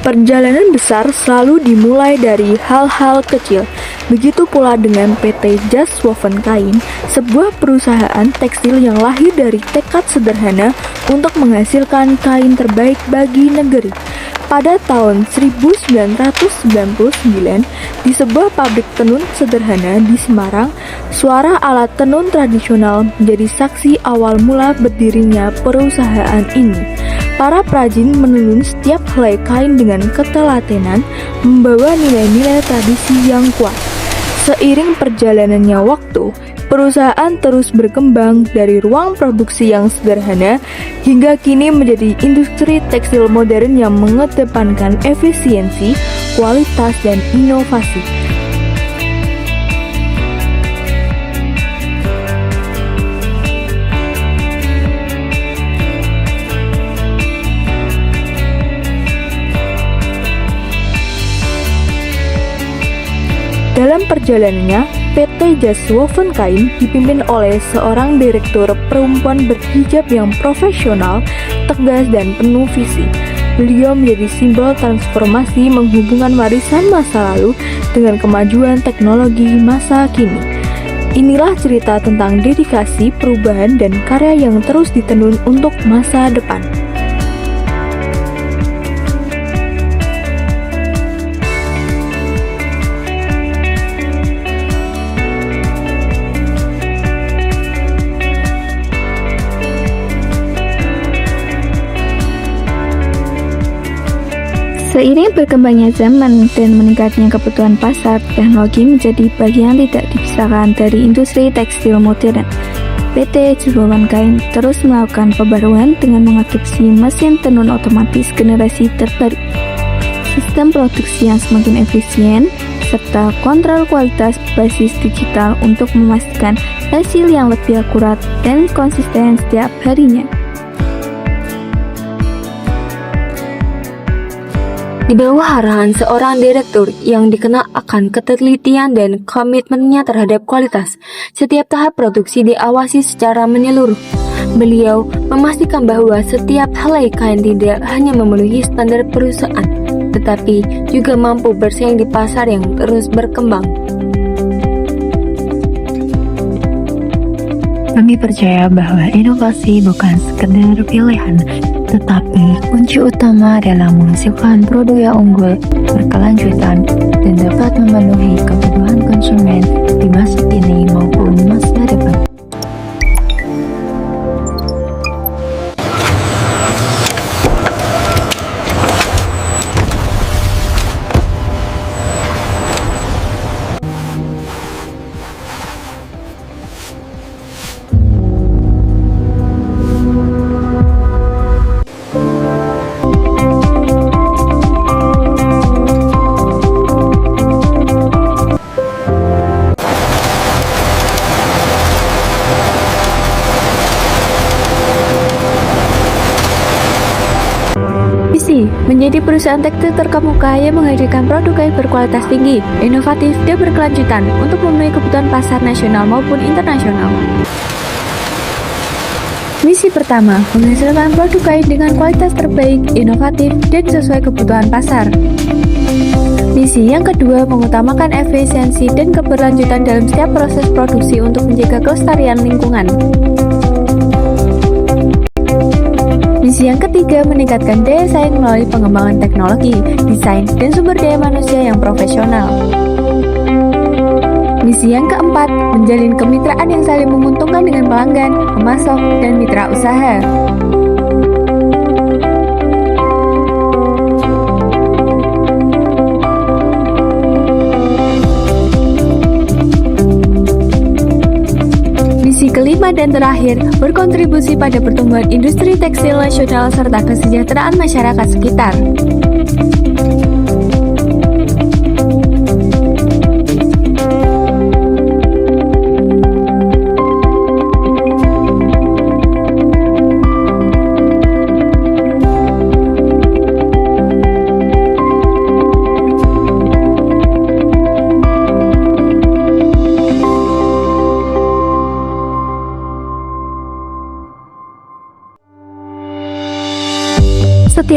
Perjalanan besar selalu dimulai dari hal-hal kecil. Begitu pula dengan PT Jas Woven Kain, sebuah perusahaan tekstil yang lahir dari tekad sederhana untuk menghasilkan kain terbaik bagi negeri. Pada tahun 1999, di sebuah pabrik tenun sederhana di Semarang, suara alat tenun tradisional menjadi saksi awal mula berdirinya perusahaan ini. Para perajin menenun setiap helai kain dengan ketelatenan, membawa nilai-nilai tradisi yang kuat. Seiring perjalanannya waktu, perusahaan terus berkembang dari ruang produksi yang sederhana hingga kini menjadi industri tekstil modern yang mengedepankan efisiensi, kualitas, dan inovasi. Dalam perjalanannya, PT Jas Woven Kain dipimpin oleh seorang direktur perempuan berhijab yang profesional, tegas, dan penuh visi. Beliau menjadi simbol transformasi menghubungkan warisan masa lalu dengan kemajuan teknologi masa kini. Inilah cerita tentang dedikasi, perubahan, dan karya yang terus ditenun untuk masa depan. Seiring berkembangnya zaman dan meningkatnya kebutuhan pasar, teknologi menjadi bagian tidak dipisahkan dari industri tekstil modern. PT Jas Woven Kain terus melakukan pembaruan dengan mengadopsi mesin tenun otomatis generasi terbaru, sistem produksi yang semakin efisien, serta kontrol kualitas basis digital untuk memastikan hasil yang lebih akurat dan konsisten setiap harinya. Di bawah arahan seorang direktur yang dikenal akan ketelitian dan komitmennya terhadap kualitas, setiap tahap produksi diawasi secara menyeluruh. Beliau memastikan bahwa setiap helai kain tidak hanya memenuhi standar perusahaan, tetapi juga mampu bersaing di pasar yang terus berkembang. Kami percaya bahwa inovasi bukan sekedar pilihan, tetapi kunci utama adalah menghasilkan produk yang unggul, berkelanjutan, dan dapat memenuhi kebutuhan konsumen di masa kini maupun masa depan. Visi menjadi perusahaan tekstil terkemuka yang menghadirkan produk kain berkualitas tinggi, inovatif, dan berkelanjutan untuk memenuhi kebutuhan pasar nasional maupun internasional. Misi pertama, menghasilkan produk kain dengan kualitas terbaik, inovatif, dan sesuai kebutuhan pasar. Misi yang kedua, mengutamakan efisiensi dan keberlanjutan dalam setiap proses produksi untuk menjaga kelestarian lingkungan. Misi yang ketiga, meningkatkan daya saing melalui pengembangan teknologi, desain, dan sumber daya manusia yang profesional. Misi yang keempat, menjalin kemitraan yang saling menguntungkan dengan pelanggan, pemasok, dan mitra usaha. Misi kelima dan terakhir, berkontribusi pada pertumbuhan industri tekstil nasional serta kesejahteraan masyarakat sekitar.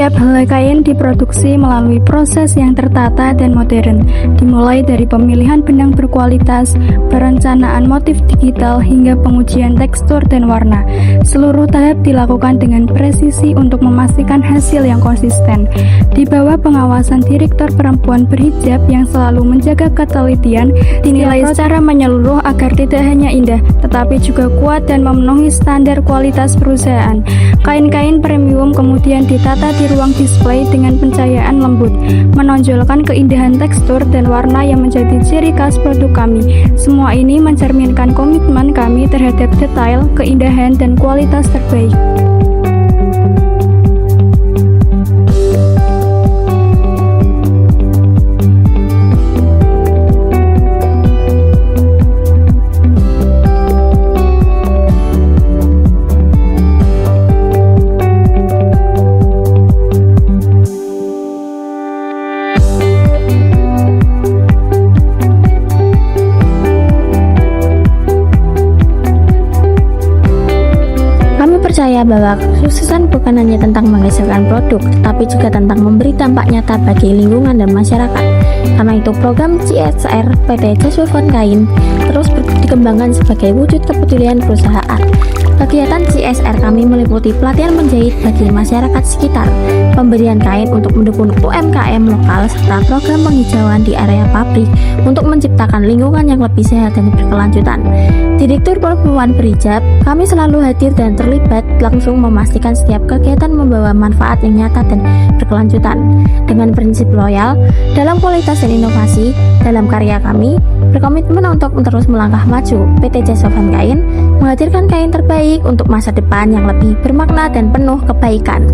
Setiap helai kain diproduksi melalui proses yang tertata dan modern, dimulai dari pemilihan benang berkualitas, perencanaan motif digital, hingga pengujian tekstur dan warna. Seluruh tahap dilakukan dengan presisi untuk memastikan hasil yang konsisten. Di bawah pengawasan direktur perempuan berhijab yang selalu menjaga ketelitian, dinilai secara menyeluruh agar tidak hanya indah, tetapi juga kuat dan memenuhi standar kualitas perusahaan. Kain-kain premium kemudian ditata di ruang display dengan pencahayaan lembut, menonjolkan keindahan tekstur dan warna yang menjadi ciri khas produk kami. Semua ini mencerminkan komitmen kami terhadap detail, keindahan, dan kualitas terbaik. Percaya bahwa kesuksesan bukan hanya tentang menghasilkan produk, tetapi juga tentang memberi dampak nyata bagi lingkungan dan masyarakat. Karena itu, program CSR PT Jasofon Kain terus dikembangkan sebagai wujud kepedulian perusahaan. Kegiatan CSR kami meliputi pelatihan menjahit bagi masyarakat sekitar, pemberian kain untuk mendukung UMKM lokal, serta program penghijauan di area pabrik untuk menciptakan lingkungan yang lebih sehat dan berkelanjutan. Direktur Perempuan Berhijab, kami selalu hadir dan terlibat langsung memastikan setiap kegiatan membawa manfaat yang nyata dan berkelanjutan. Dengan prinsip loyal dalam kualitas dan inovasi dalam karya kami, berkomitmen untuk terus melangkah maju. PT Jasofon Kain menghadirkan kain terbaik untuk masa depan yang lebih bermakna dan penuh kebaikan.